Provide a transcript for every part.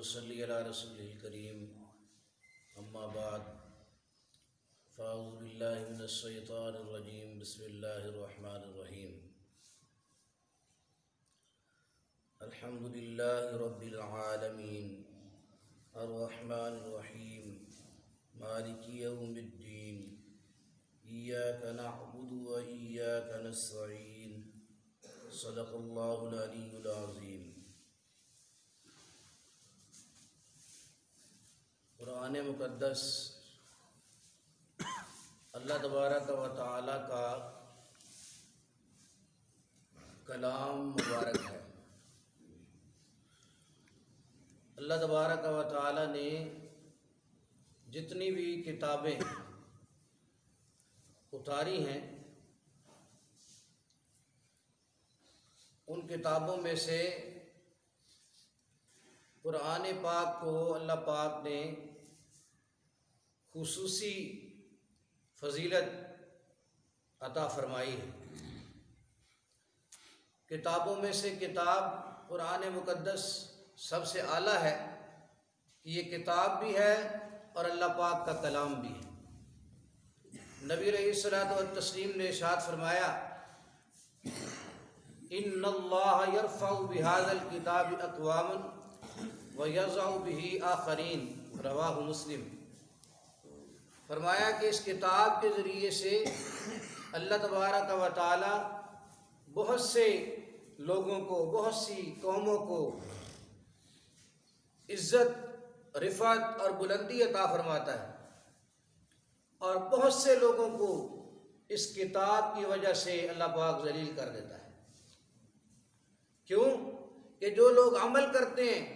وصلی علی رسول الکریم اما بعد فاعوذ باللہ من الشیطان الرجیم بسم اللہ الرحمن الرحیم الحمدللہ رب العالمین الرحمن الرحیم مالک یوم الدین ایاک نعبد و ایاک نستعین صدق اللہ العلی العظیم۔ قرآن مقدس اللہ تبارک و تعالیٰ کا کلام مبارک ہے۔ اللہ تبارک و تعالیٰ نے جتنی بھی کتابیں اتاری ہیں ان کتابوں میں سے قرآن پاک کو اللہ پاک نے خصوصی فضیلت عطا فرمائی ہے۔ کتابوں میں سے کتاب قرآن مقدس سب سے اعلیٰ ہے کہ یہ کتاب بھی ہے اور اللہ پاک کا کلام بھی ہے۔ نبی علیہ الصلوۃ والتسلیم نے ارشاد فرمایا ان اللہ یرفع بہذا الکتاب اقواما وَيَضَعُ بِهِ آخَرِينَ رواہ مسلم۔ فرمایا کہ اس کتاب کے ذریعے سے اللہ تبارک و تعالی بہت سے لوگوں کو، بہت سی قوموں کو عزت، رفعت اور بلندی عطا فرماتا ہے، اور بہت سے لوگوں کو اس کتاب کی وجہ سے اللہ پاک ذلیل کر دیتا ہے۔ کیوں کہ جو لوگ عمل کرتے ہیں،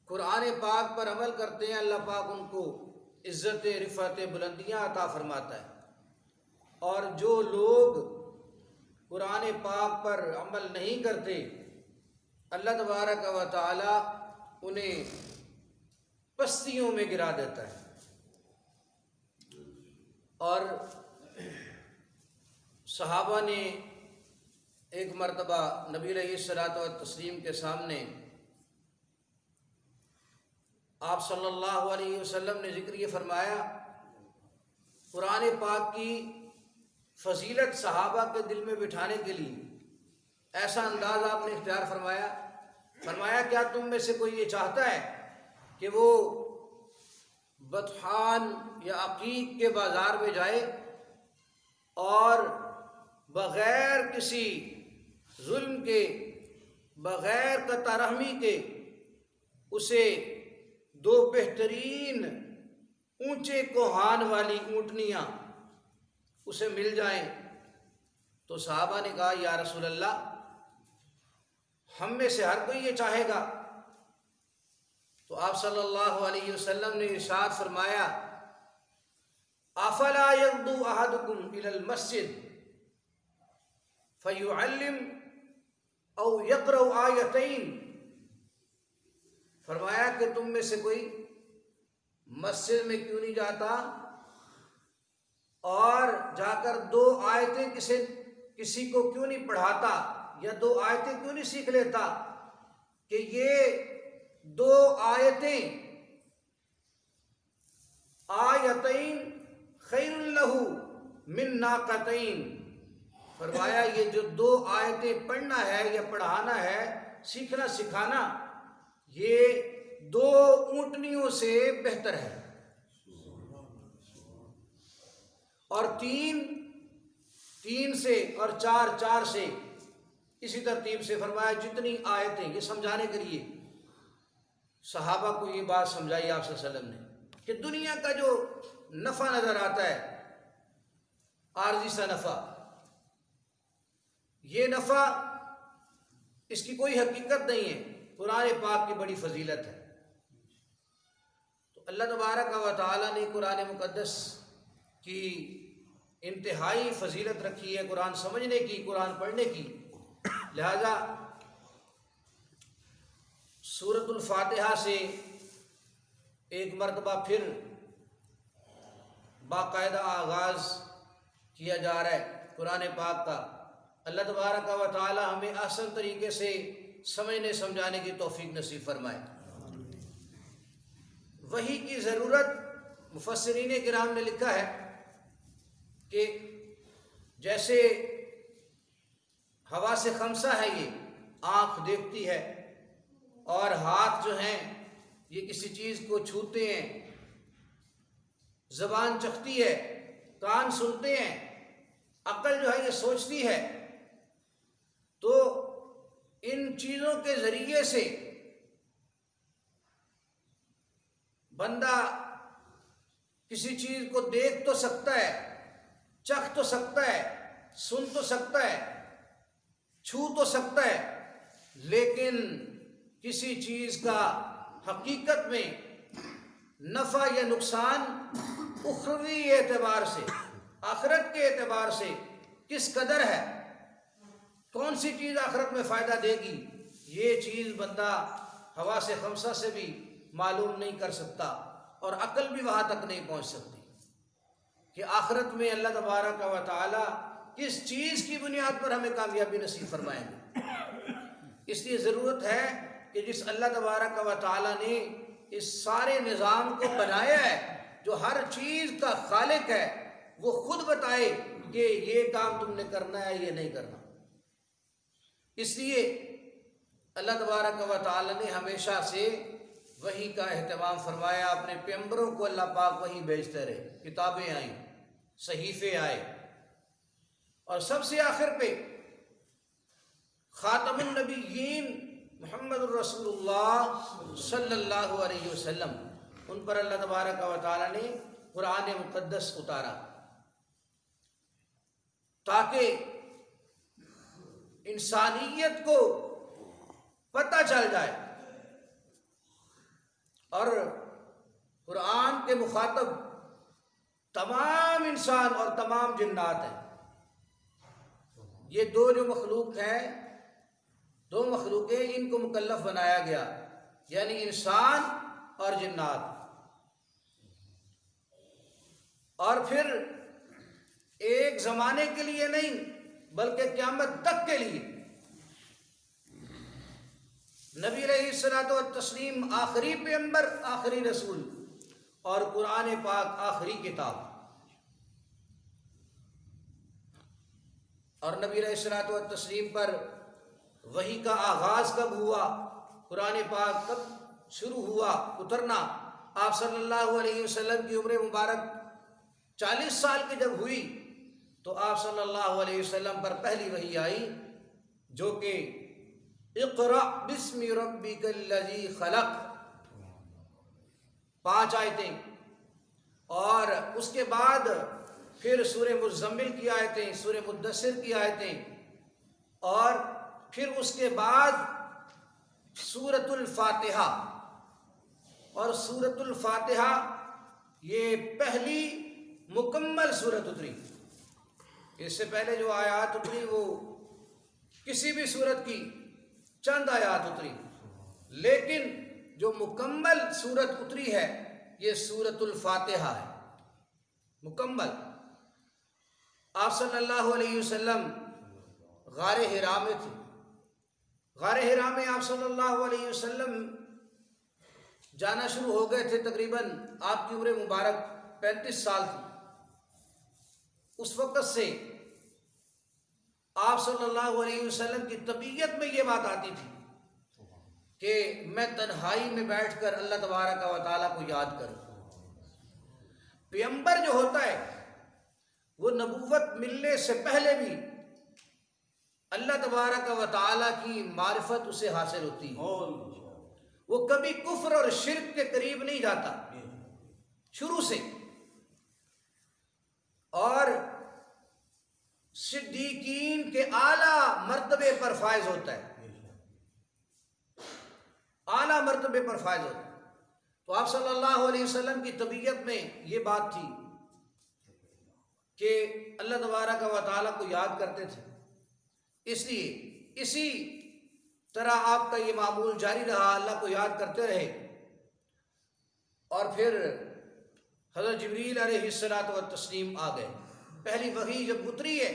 قرآن پاک پر عمل کرتے ہیں، اللہ پاک ان کو عزت، رفعت، بلندیاں عطا فرماتا ہے، اور جو لوگ قرآن پاک پر عمل نہیں کرتے اللہ تبارک و تعالی انہیں پستیوں میں گرا دیتا ہے۔ اور صحابہ نے ایک مرتبہ نبی علیہ الصلوۃ والتسلیم کے سامنے آپ صلی اللہ علیہ وسلم نے ذکر یہ فرمایا، قرآن پاک کی فضیلت صحابہ کے دل میں بٹھانے کے لیے ایسا انداز آپ نے اختیار فرمایا کیا تم میں سے کوئی یہ چاہتا ہے کہ وہ بطحان یا عقیق کے بازار میں جائے اور بغیر کسی ظلم کے، بغیر قطع رحمی کے اسے دو بہترین اونچے کوہان والی اونٹنیاں اسے مل جائیں؟ تو صحابہ نے کہا یا رسول اللہ، ہم میں سے ہر کوئی یہ چاہے گا۔ تو آپ صلی اللہ علیہ وسلم نے ارشاد فرمایا افلا یغدو احدکم الی المسجد فیعلم او یقرأ آیتین، فرمایا کہ تم میں سے کوئی مسجد میں کیوں نہیں جاتا اور جا کر دو آیتیں کسی کو کیوں نہیں پڑھاتا، یا دو آیتیں کیوں نہیں سیکھ لیتا کہ یہ دو آیتیں آیتین خیر لہ من ناقتین، فرمایا یہ جو دو آیتیں پڑھنا ہے یا پڑھانا ہے، سیکھنا سکھانا، یہ دو اونٹنیوں سے بہتر ہے۔ اور تین سے اور چار سے، اسی ترتیب سے فرمایا جتنی آیتیں، یہ سمجھانے کے لیے صحابہ کو یہ بات سمجھائی آپ صلی اللہ علیہ وسلم نے کہ دنیا کا جو نفع نظر آتا ہے، عارضی سا نفع، یہ نفع اس کی کوئی حقیقت نہیں ہے، قرآن پاک کی بڑی فضیلت ہے۔ تو اللہ تبارک و تعالیٰ نے قرآن مقدس کی انتہائی فضیلت رکھی ہے قرآن سمجھنے کی، قرآن پڑھنے کی، لہذا سورۃ الفاتحہ سے ایک مرتبہ پھر باقاعدہ آغاز کیا جا رہا ہے قرآن پاک کا۔ اللہ تبارک و تعالی ہمیں احسن طریقے سے سمجھنے سمجھانے کی توفیق نصیب فرمائے۔ وحی کی ضرورت مفسرین کرام نے لکھا ہے کہ جیسے حواس خمسہ ہے، یہ آنکھ دیکھتی ہے اور ہاتھ جو ہیں یہ کسی چیز کو چھوتے ہیں، زبان چکھتی ہے، کان سنتے ہیں، عقل جو ہے یہ سوچتی ہے، تو ان چیزوں کے ذریعے سے بندہ کسی چیز کو دیکھ تو سکتا ہے، چکھ تو سکتا ہے، سن تو سکتا ہے، چھو تو سکتا ہے، لیکن کسی چیز کا حقیقت میں نفع یا نقصان اخروی اعتبار سے، آخرت کے اعتبار سے کس قدر ہے، کون سی چیز آخرت میں فائدہ دے گی، یہ چیز بندہ حواس خمسہ سے بھی معلوم نہیں کر سکتا، اور عقل بھی وہاں تک نہیں پہنچ سکتی کہ آخرت میں اللہ تبارک و تعالی کس چیز کی بنیاد پر ہمیں کامیابی نصیب فرمائیں گے۔ اس لیے ضرورت ہے کہ جس اللہ تبارک و تعالی نے اس سارے نظام کو بنایا ہے، جو ہر چیز کا خالق ہے، وہ خود بتائے کہ یہ کام تم نے کرنا ہے، یہ نہیں کرنا۔ اس لیے اللہ تبارک و تعالی نے ہمیشہ سے وحی کا اہتمام فرمایا، اپنے پیغمبروں کو اللہ پاک وحی بھیجتے رہے، کتابیں آئیں، صحیفے آئے، اور سب سے آخر پہ خاتم النبیین محمد الرسول اللہ صلی اللہ علیہ وسلم، ان پر اللہ تبارک و تعالی نے قرآن مقدس اتارا تاکہ انسانیت کو پتہ چل جائے، اور قرآن کے مخاطب تمام انسان اور تمام جنات ہیں۔ یہ دو جو مخلوق ہیں، دو مخلوقیں، ان کو مکلف بنایا گیا، یعنی انسان اور جنات، اور پھر ایک زمانے کے لیے نہیں بلکہ قیامت تک کے لیے نبی علیہ الصلوۃ والتسلیم آخری پیغمبر، آخری رسول، اور قرآن پاک آخری کتاب۔ اور نبی علیہ الصلوۃ والتسلیم پر وحی کا آغاز کب ہوا، قرآن پاک کب شروع ہوا اترنا، آپ صلی اللہ علیہ وسلم کی عمر مبارک 40 سال کی جب ہوئی تو آپ صلی اللہ علیہ وسلم پر پہلی وحی آئی، جو کہ اقرأ بسم ربک الذی خلق، 5 آیتیں، اور اس کے بعد پھر سورہ مزمل کی آیتیں، سورہ مدثر کی آیتیں، اور پھر اس کے بعد سورۃ الفاتحہ، اور سورۃ الفاتحہ یہ پہلی مکمل سورت اتری۔ اس سے پہلے جو آیات اتری وہ کسی بھی سورت کی چند آیات اتری، لیکن جو مکمل سورت اتری ہے یہ سورۃ الفاتحہ ہے، مکمل۔ آپ صلی اللہ علیہ وسلم غار حرا میں تھے، غار حرا میں آپ صلی اللہ علیہ وسلم جانا شروع ہو گئے تھے، تقریباً آپ کی عمر مبارک 35 سال تھی۔ اس وقت سے آپ صلی اللہ علیہ وسلم کی طبیعت میں یہ بات آتی تھی کہ میں تنہائی میں بیٹھ کر اللہ تبارک و تعالیٰ کو یاد کروں۔ پیغمبر جو ہوتا ہے وہ نبوت ملنے سے پہلے بھی اللہ تبارک و تعالیٰ کی معرفت اسے حاصل ہوتی ہے، وہ کبھی کفر اور شرک کے قریب نہیں جاتا شروع سے، اور صدیقین کے اعلیٰ مرتبے پر فائز ہوتا ہے، اعلیٰ مرتبے پر فائز ہوتا ہے۔ تو آپ صلی اللہ علیہ وسلم کی طبیعت میں یہ بات تھی کہ اللہ تبارک و تعالیٰ کو یاد کرتے تھے، اس لیے اسی طرح آپ کا یہ معمول جاری رہا، اللہ کو یاد کرتے رہے۔ اور پھر حضرت جبریل علیہ الصلوۃ والتسلیم آ گئے، پہلی وحی جب اتری ہے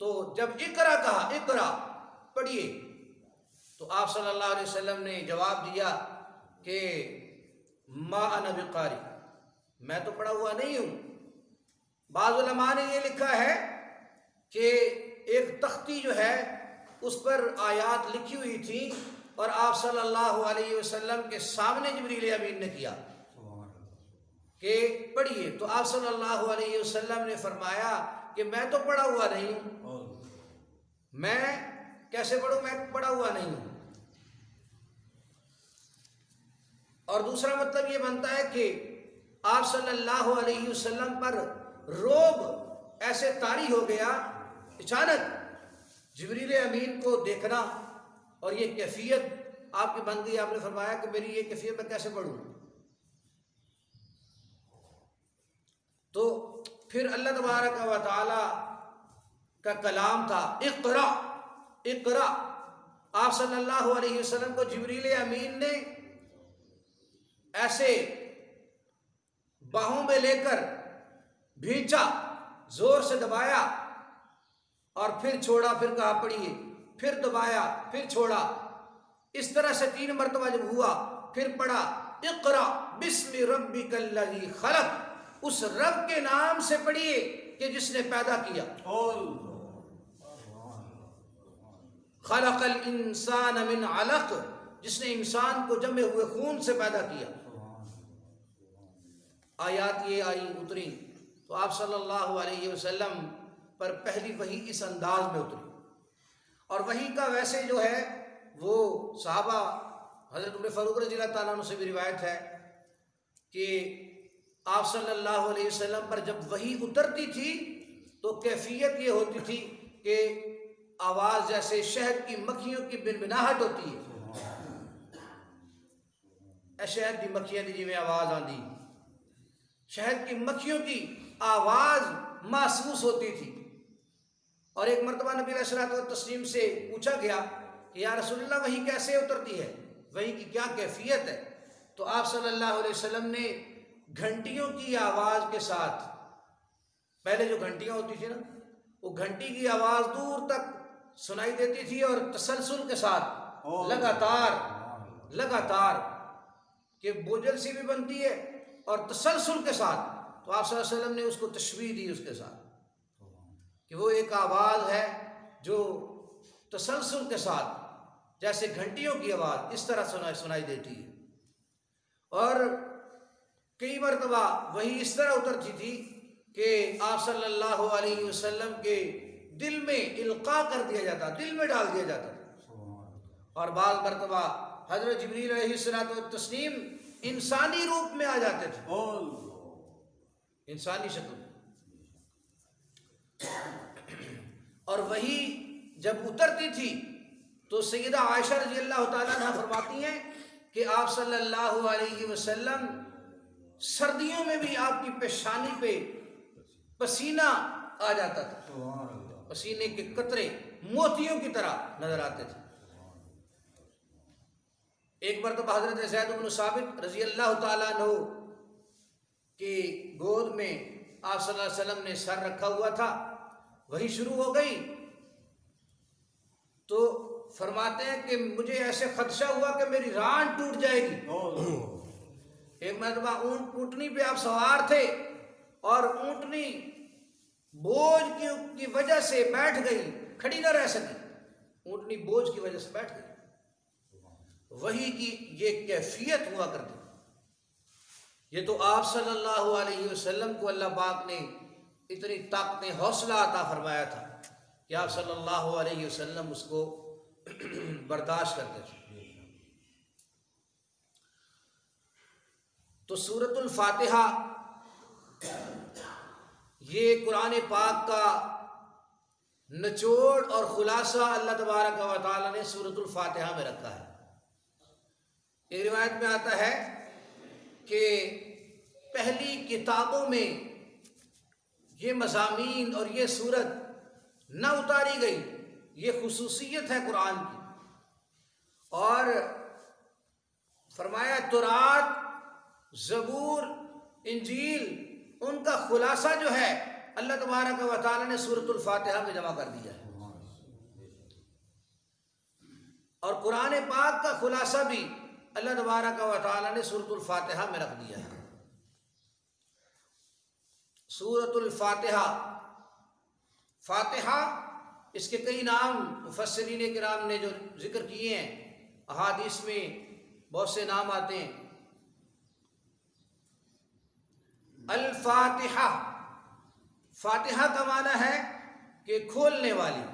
تو جب اقرا کہا، اقرا پڑھیے، تو آپ صلی اللہ علیہ وسلم نے جواب دیا کہ ما انا بقاری، میں تو پڑھا ہوا نہیں ہوں۔ بعض علماء نے یہ لکھا ہے کہ ایک تختی جو ہے اس پر آیات لکھی ہوئی تھی اور آپ صلی اللہ علیہ وسلم کے سامنے جبریل امین نے کیا کہ پڑھیے، تو آپ صلی اللہ علیہ وسلم نے فرمایا کہ میں تو پڑھا ہوا نہیں ہوں، میں کیسے پڑھوں، میں پڑھا ہوا نہیں ہوں۔ اور دوسرا مطلب یہ بنتا ہے کہ آپ صلی اللہ علیہ وسلم پر رعب ایسے طاری ہو گیا، اچانک جبریل امین کو دیکھنا اور یہ کیفیت آپ کی بن گئی۔ آپ نے فرمایا کہ میری یہ کیفیت میں کیسے پڑھوں؟ تو پھر اللہ تبارک و تعالی کا کلام تھا، اقرا اقرا۔ آپ صلی اللہ علیہ وسلم کو جبریل امین نے ایسے باہوں میں لے کر بھینچا، زور سے دبایا اور پھر چھوڑا، پھر کہا پڑھیے، پھر دبایا، پھر چھوڑا، اس طرح سے 3 مرتبہ جب ہوا پھر پڑھا، اقرا بسم ربک الذی خلق، اس رب کے نام سے پڑھیے کہ جس نے پیدا کیا، خلق الانسان من علق، جس نے انسان کو جمے ہوئے خون سے پیدا کیا۔ آیات یہ آئی اتری تو آپ صلی اللہ علیہ وسلم پر پہلی وحی اس انداز میں اتری، اور وحی کا ویسے جو ہے وہ صحابہ حضرت عمر فاروق رضی اللہ تعالیٰ عنہ سے بھی روایت ہے کہ آپ صلی اللہ علیہ وسلم پر جب وحی اترتی تھی تو کیفیت یہ ہوتی تھی کہ آواز جیسے شہد کی مکھیوں کی بنبناہٹ ہوتی ہے، شہد کی مکھیاں دی جی میں آواز آندی، شہد کی مکھیوں کی آواز محسوس ہوتی تھی۔ اور ایک مرتبہ نبی علیہ الصلوۃ والتسلیم سے پوچھا گیا کہ یا رسول اللہ وحی کیسے اترتی ہے، وحی کی کیا کیفیت ہے؟ تو آپ صلی اللہ علیہ وسلم نے گھنٹیوں کی آواز کے ساتھ، پہلے جو گھنٹیاں ہوتی تھی نا، وہ گھنٹی کی آواز دور تک سنائی دیتی تھی اور تسلسل کے ساتھ لگاتار کہ بوجھل سی بھی بنتی ہے اور تسلسل کے ساتھ، تو آپ صلی اللہ علیہ وسلم نے اس کو تشبیہ دی اس کے ساتھ کہ وہ ایک آواز ہے جو تسلسل کے ساتھ جیسے گھنٹیوں کی آواز اس طرح سنائی دیتی ہے۔ اور کئی مرتبہ وہی اس طرح اترتی تھی کہ آپ صلی اللہ علیہ وسلم کے دل میں القاء کر دیا جاتا، دل میں ڈال دیا جاتا تھا۔ اور بعض مرتبہ حضرت جبریل علیہ الصلوۃ والتسلیم انسانی روپ میں آ جاتے تھے، انسانی شکل میں، اور وہی جب اترتی تھی تو سیدہ عائشہ رضی اللہ تعالیٰ عنہ فرماتی ہیں کہ آپ صلی اللہ علیہ وسلم سردیوں میں بھی آپ کی پیشانی پہ پسینہ آ جاتا تھا، پسینے کے قطرے موتیوں کی طرح نظر آتے تھے۔ ایک مرتبہ حضرت زید بن ثابت رضی اللہ تعالیٰ عنہ کی گود میں آپ صلی اللہ علیہ وسلم نے سر رکھا ہوا تھا، وہی شروع ہو گئی تو فرماتے ہیں کہ مجھے ایسے خدشہ ہوا کہ میری ران ٹوٹ جائے گی۔ ایک مرتبہ اونٹنی پہ آپ سوار تھے اور اونٹنی بوجھ کی وجہ سے بیٹھ گئی، کھڑی نہ رہ سکی، اونٹنی بوجھ کی وجہ سے بیٹھ گئی۔ وحی کی یہ کیفیت ہوا کرتی، یہ تو آپ صلی اللہ علیہ وسلم کو اللہ پاک نے اتنی طاقت حوصلہ عطا فرمایا تھا کہ آپ صلی اللہ علیہ وسلم اس کو برداشت کرتے تھے۔ تو سورۃ الفاتحہ یہ قرآن پاک کا نچوڑ اور خلاصہ اللہ تبارک و تعالیٰ نے سورۃ الفاتحہ میں رکھا ہے۔ ایک روایت میں آتا ہے کہ پہلی کتابوں میں یہ مضامین اور یہ سورت نہ اتاری گئی، یہ خصوصیت ہے قرآن کی، اور فرمایا تورات، زبور، انجیل، ان کا خلاصہ جو ہے اللہ تبارک و تعالیٰ نے سورۃ الفاتحہ میں جمع کر دیا ہے، اور قرآن پاک کا خلاصہ بھی اللہ تبارک و تعالیٰ نے سورۃ الفاتحہ میں رکھ دیا ہے۔ سورۃ الفاتحہ، فاتحہ اس کے کئی نام مفسرین کرام نے جو ذکر کیے ہیں، احادیث میں بہت سے نام آتے ہیں۔ الفاتحہ، فاتحہ کا معنی ہے کہ کھولنے والی،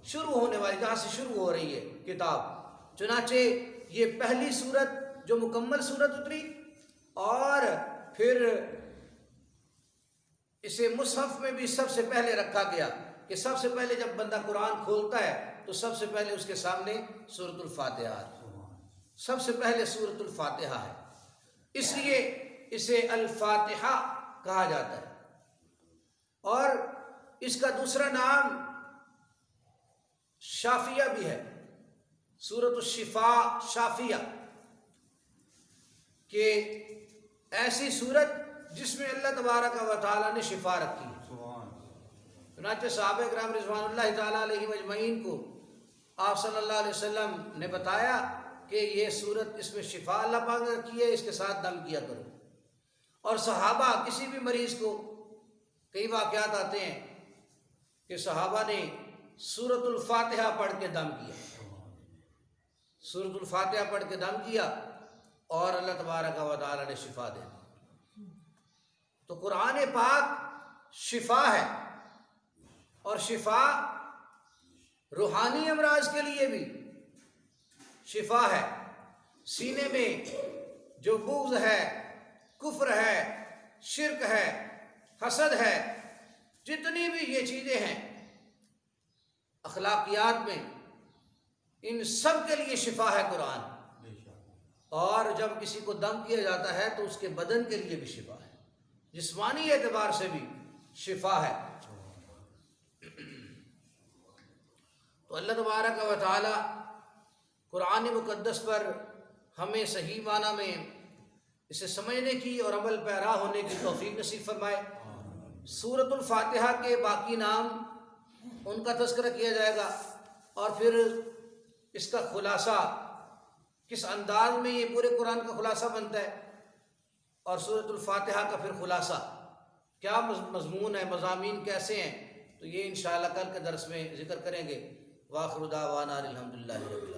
شروع ہونے والی، جہاں سے شروع ہو رہی ہے کتاب۔ چنانچہ یہ پہلی سورت جو مکمل سورت اتری، اور پھر اسے مصحف میں بھی سب سے پہلے رکھا گیا کہ سب سے پہلے جب بندہ قرآن کھولتا ہے تو سب سے پہلے اس کے سامنے سورۃ الفاتحہ ہے، سب سے پہلے سورۃ الفاتحہ ہے، اس لیے اسے الفاتحہ کہا جاتا ہے۔ اور اس کا دوسرا نام شافیہ بھی ہے، سورۃ الشفاء، شافیہ، کہ ایسی سورت جس میں اللہ تبارک و تعالیٰ نے شفا رکھی ہے۔ چنانچہ صحابہ کرام رضوان اللہ تعالیٰ علیہ مجمعین کو آپ صلی اللہ علیہ وسلم نے بتایا کہ یہ سورت، اس میں شفا اللہ پاک نے رکھی ہے، اس کے ساتھ دم کیا کرو۔ اور صحابہ کسی بھی مریض کو، کئی واقعات آتے ہیں کہ صحابہ نے سورۃ الفاتحہ پڑھ کے دم کیا، سورۃ الفاتحہ پڑھ کے دم کیا، اور اللہ تبارک و تعالیٰ نے شفا دے دی۔ تو قرآن پاک شفا ہے، اور شفا روحانی امراض کے لیے بھی شفا ہے۔ سینے میں جو بغض ہے، کفر ہے، شرک ہے، حسد ہے، جتنی بھی یہ چیزیں ہیں اخلاقیات میں، ان سب کے لیے شفا ہے قرآن۔ اور جب کسی کو دم کیا جاتا ہے تو اس کے بدن کے لیے بھی شفا ہے، جسمانی اعتبار سے بھی شفا ہے۔ تو اللہ تبارک و تعالی قرآن مقدس پر ہمیں صحیح معنی میں اسے سمجھنے کی اور عمل پیرا ہونے کی توفیق نصیب فرمائے۔ سورۃ الفاتحہ کے باقی نام، ان کا تذکرہ کیا جائے گا، اور پھر اس کا خلاصہ کس انداز میں یہ پورے قرآن کا خلاصہ بنتا ہے، اور سورۃ الفاتحہ کا پھر خلاصہ کیا مضمون ہے، مضامین کیسے ہیں، تو یہ انشاءاللہ کل کے درس میں ذکر کریں گے۔ وآخر دعوانا الحمدللہ رب العالمین۔